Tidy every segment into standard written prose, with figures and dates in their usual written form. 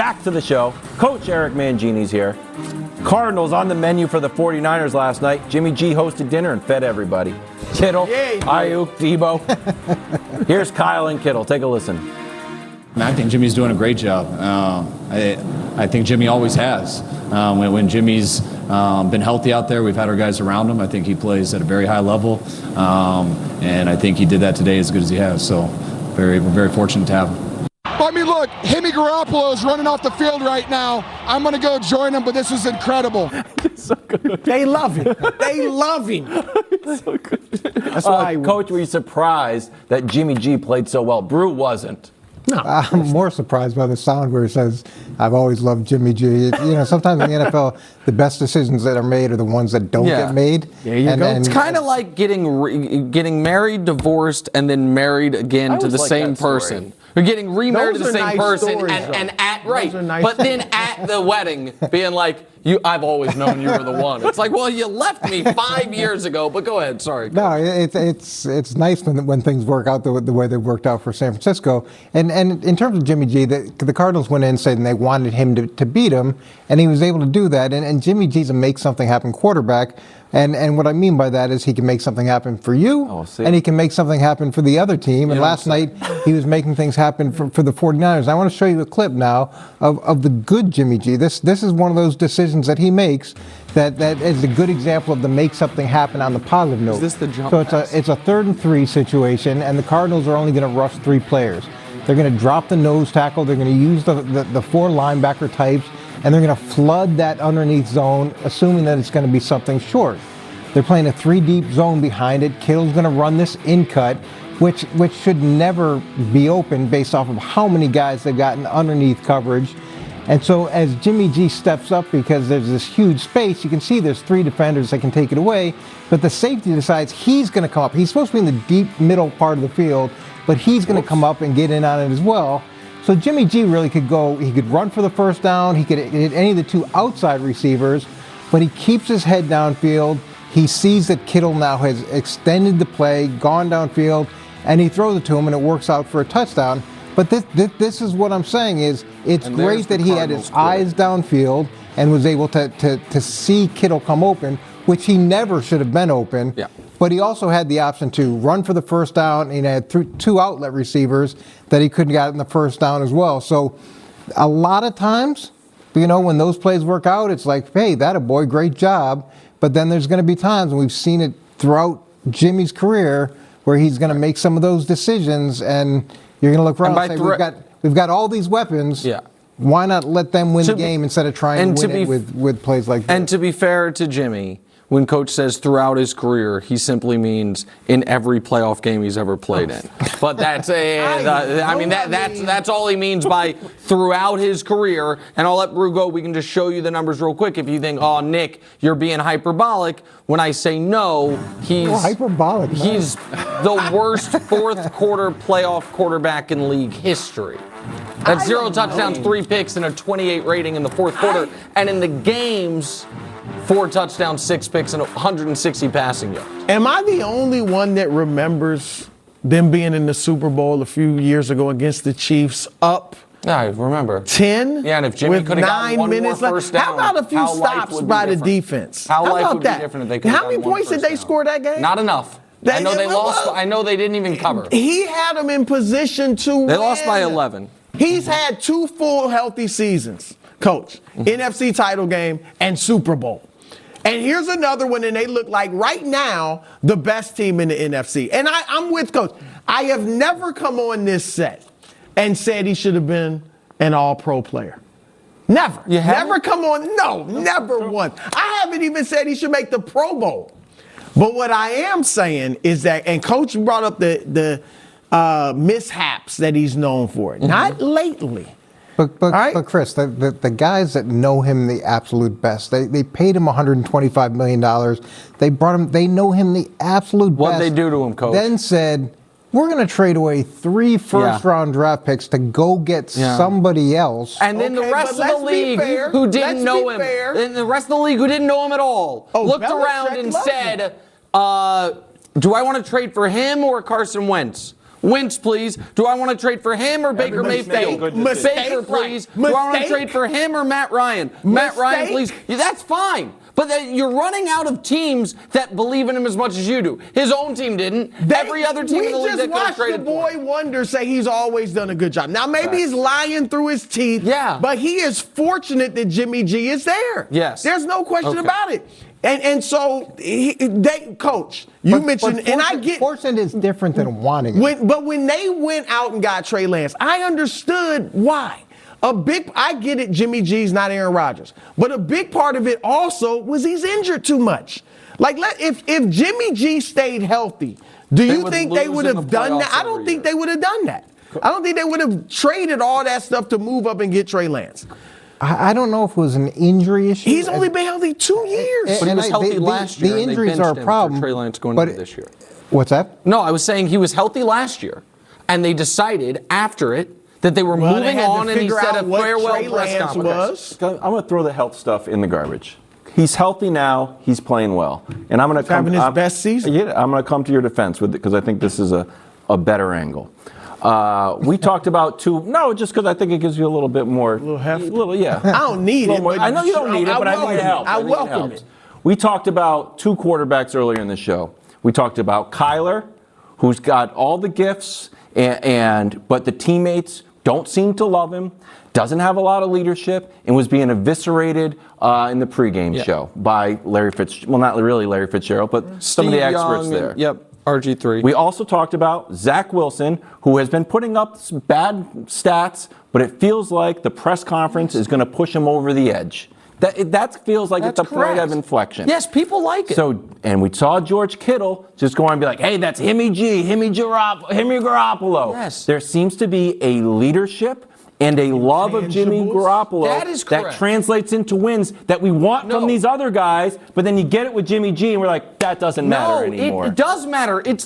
Back to the show. Coach Eric Mangini's here. Cardinals on the menu for the 49ers last night. Jimmy G hosted dinner and fed everybody. Kittle, Ayuk, Debo. Here's Kyle and Kittle. Take a listen. I think Jimmy's doing a great job. I think Jimmy always has. When Jimmy's been healthy out there, we've had our guys around him. I think he plays at a very high level, and I think he did that today as good as he has. So we're very fortunate to have him. I mean, look, Jimmy Garoppolo is running off the field right now. I'm going to go join him, but this was incredible. So good. They love him. They love him. So good. That's why Coach, were you surprised that Jimmy G played so well? Brew wasn't. No. I'm more surprised by the sound where it says, I've always loved Jimmy G. Sometimes in the NFL, the best decisions that are made are the ones that don't get made. There you go. It's kind of like getting married, divorced, and then married again to the same person. Or getting remarried to the same person but then at the wedding being like, I've always known you were the one. It's like, well, you left me 5 years ago, but go ahead, sorry. No, it's nice when things work out the way they worked out for San Francisco. And in terms of Jimmy G, the Cardinals went in and said they wanted him to beat him, and he was able to do that. And Jimmy G's a make something happen quarterback. And what I mean by that is he can make something happen for you, and he can make something happen for the other team. And last night, he was making things happen for the 49ers. I want to show you a clip now of the good Jimmy G. This is one of those decisions that he makes that is a good example of the make something happen on the positive note. Is this the jump pass? It's a 3rd and 3 situation, and the Cardinals are only going to rush 3 players. They're going to drop the nose tackle. They're going to use the 4 linebacker types, and they're going to flood that underneath zone, assuming that it's going to be something short. They're playing a 3-deep zone behind it. Kittle's going to run this in cut, which should never be open based off of how many guys they've gotten underneath coverage. And so as Jimmy G steps up, because there's this huge space, you can see there's 3 defenders that can take it away, but the safety decides he's going to come up. He's supposed to be in the deep middle part of the field, but he's going to come up and get in on it as well. So Jimmy G really could go, he could run for the first down, he could hit any of the 2 outside receivers, but he keeps his head downfield. He sees that Kittle now has extended the play, gone downfield, and he throws it to him, and it works out for a touchdown. But this is what I'm saying is, it's great that he had his eyes downfield and was able to see Kittle come open, which he never should have been open. Yeah. But he also had the option to run for the first down, and he had 2 outlet receivers that he couldn't get in the first down as well. So a lot of times, when those plays work out, it's like, hey, that a boy, great job. But then there's going to be times, and we've seen it throughout Jimmy's career, where he's going to make some of those decisions, and you're going to look around and say, we've got all these weapons. Yeah. Why not let them win the game instead of trying to win it with plays like that? And to be fair to Jimmy, when Coach says throughout his career, he simply means in every playoff game he's ever played in. But that's that's all he means by throughout his career. And I'll let Brew go. We can just show you the numbers real quick. If you think, oh, Nick, you're being hyperbolic. When I say no, he's hyperbolic. He's the worst 4th quarter playoff quarterback in league history. That's 0 touchdowns, 3 picks, and a 28 rating in the 4th quarter. And in the games, 4 touchdowns, 6 picks, and 160 passing yards. Am I the only one that remembers them being in the Super Bowl a few years ago against the Chiefs up? Yeah, I remember. 10? Yeah, and if Jimmy could have gotten 1 more first down, how about a few stops by the defense? How life about would that? be different if they could have How many gotten 1 points did they score that game? Not enough. I know they lost. I know they didn't even cover. He had them in position to win. They lost by 11. He's had 2 full healthy seasons, Coach. NFC title game and Super Bowl. And here's another one, and they look like right now the best team in the NFC. And I'm with Coach. I have never come on this set and said he should have been an all-pro player. Never. You haven't? Never come on. No, never once. I haven't even said he should make the Pro Bowl. But what I am saying is that, and Coach brought up the mishaps that he's known for. Not lately. But Chris, the guys that know him the absolute best, they paid him $125 million. They brought him. They know him the absolute best. What'd they do to him, Coach? Then said, we're going to trade away 3 first-round draft picks to go get somebody else. And then the rest of the league who didn't know him, and the rest of the league who didn't know him at all, looked around and said, do I want to trade for him or Carson Wentz? Wentz, please. Do I want to trade for him or Baker Mayfield? Baker, please. Do I want to trade for him or Matt Ryan? Matt Ryan, please. Yeah, that's fine. But you're running out of teams that believe in him as much as you do. His own team didn't. Every other team in the league that could have traded for him. We just watched the boy Wonder say he's always done a good job. Now, maybe he's lying through his teeth. Yeah. But he is fortunate that Jimmy G is there. Yes. There's no question about it. And so, Coach, you mentioned, and I get. Fortunate is different than wanting it. But when they went out and got Trey Lance, I understood why. I get it, Jimmy G's not Aaron Rodgers. But a big part of it also was he's injured too much. Like, if Jimmy G stayed healthy, do you think they would have done that? I don't think they would have done that. I don't think they would have traded all that stuff to move up and get Trey Lance. I don't know if it was an injury issue. He's only been healthy 2 years. But he was healthy last year. The injuries are a problem. Trey Lance going into this year. What's that? No, I was saying he was healthy last year, and they decided after it that they were moving on, and he said a farewell press conference. I'm going to throw the health stuff in the garbage. He's healthy now. He's playing well, and I'm going to come. Having his best season. Yeah, I'm going to come to your defense with it because I think this is a better angle. We talked about just because I think it gives you a little bit more. A little heft? Yeah. I don't need it. I know you don't need it, but I think it helps. I welcome it. We talked about 2 quarterbacks earlier in the show. We talked about Kyler, who's got all the gifts, but the teammates don't seem to love him, doesn't have a lot of leadership, and was being eviscerated in the pregame show by Larry Fitzgerald. Well, not really Larry Fitzgerald, but some of the experts there. Yep. RG3. We also talked about Zach Wilson, who has been putting up some bad stats, but it feels like the press conference is going to push him over the edge. That feels like it's a point of inflection. Yes, people like it. So, and we saw George Kittle just go and be like, hey, that's Himmy Garoppolo. Yes. There seems to be a leadership and a love of Jimmy Garoppolo That is correct. that translates into wins that we want from these other guys, but then you get it with Jimmy G and we're like, that doesn't matter anymore. It does matter. It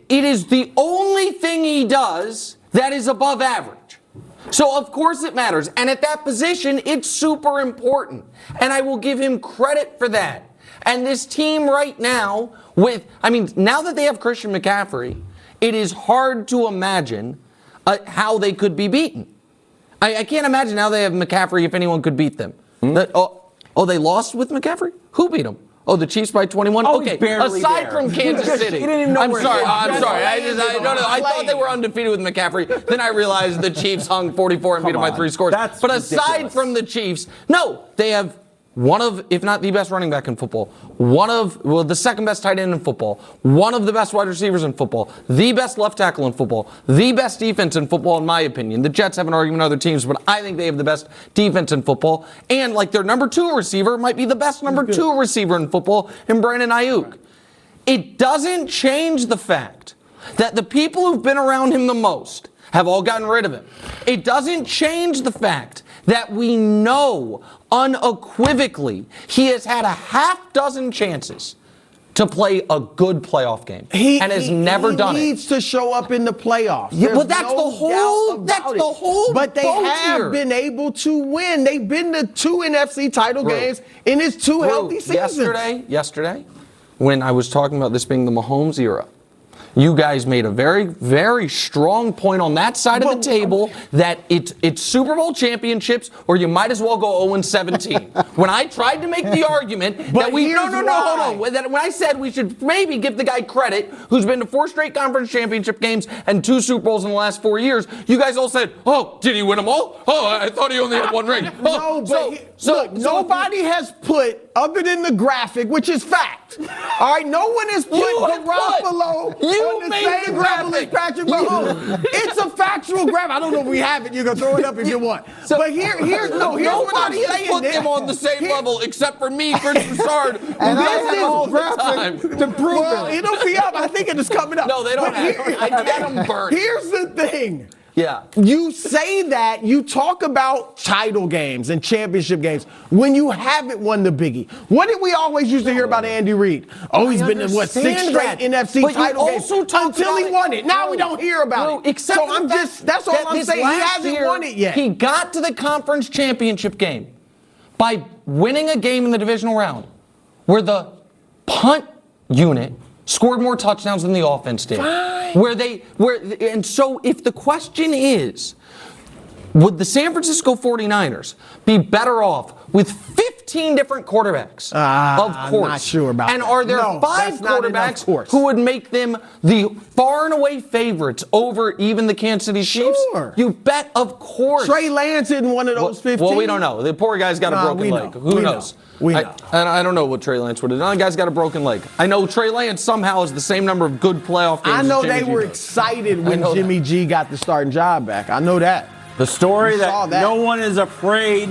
is the only thing he does that is above average. So of course it matters. And at that position, it's super important. And I will give him credit for that. And this team right now now that they have Christian McCaffrey, it is hard to imagine how they could be beaten. I can't imagine how they have McCaffrey if anyone could beat them. They lost with McCaffrey? Who beat them? Oh, the Chiefs by 21? Okay, aside from Kansas City. I'm sorry. I thought they were undefeated with McCaffrey. Then I realized the Chiefs hung 44 and beat them by 3 scores. But aside from the Chiefs, they have one of, if not the best running back in football, the second best tight end in football, one of the best wide receivers in football, the best left tackle in football, the best defense in football, in my opinion. The Jets have an argument with other teams, but I think they have the best defense in football. And their number 2 receiver might be the best number 2 receiver in football in Brandon Ayuk. It doesn't change the fact that the people who've been around him the most have all gotten rid of him. It doesn't change the fact that we know unequivocally he has had a half dozen chances to play a good playoff game and has never done it. He needs to show up in the playoffs. Yeah, but that's the whole. But they have been able to win. They've been to 2 NFC title games in his 2 healthy seasons. Yesterday, when I was talking about this being the Mahomes era, you guys made a very, very strong point on that side of the table that it's Super Bowl championships or you might as well go 0-17. When I tried to make the argument that hold on. When I said we should maybe give the guy credit who's been to 4 straight conference championship games and 2 Super Bowls in the last 4 years, you guys all said, oh, did he win them all? Oh, I thought he only had 1 ring. Nobody has put, other than the graphic, which is fact. All right, no one has put Garoppolo on the same level as Patrick Mahomes. It's a factual graphic. I don't know if we have it. You can throw it up if you want. But here's what I'm saying. Nobody has put them on the same level except for me, Chris Broussard. And I have all the time to prove it. It'll be up. I think it is coming up. No, they don't have it. I get them burnt. Here's the thing. Yeah. You say that, you talk about title games and championship games when you haven't won the biggie. What did we always used to hear about Andy Reid? Oh, he's been to 6 straight NFC title games until he won it. Now we don't hear about it. Except that's all I'm saying. He hasn't won it yet. He got to the conference championship game by winning a game in the divisional round where the punt unit scored more touchdowns than the offense did. Fine. And so if the question is, would the San Francisco 49ers be better off with 15 different quarterbacks? Of course. I'm not sure about and that. are there No, 5 that's not enough, quarterbacks course. who would make them the far and away favorites over even the Kansas City Chiefs? Sure. You bet, of course. Trey Lance isn't one of those 15. Well, we don't know. The poor guy's got a broken leg. Who knows? We know. I don't know what Trey Lance would have done. The guy's got a broken leg. I know Trey Lance somehow has the same number of good playoff games. I know as Jimmy they G were does. excited when Jimmy G got the starting job back. I know that. The story We saw that that. no one is afraid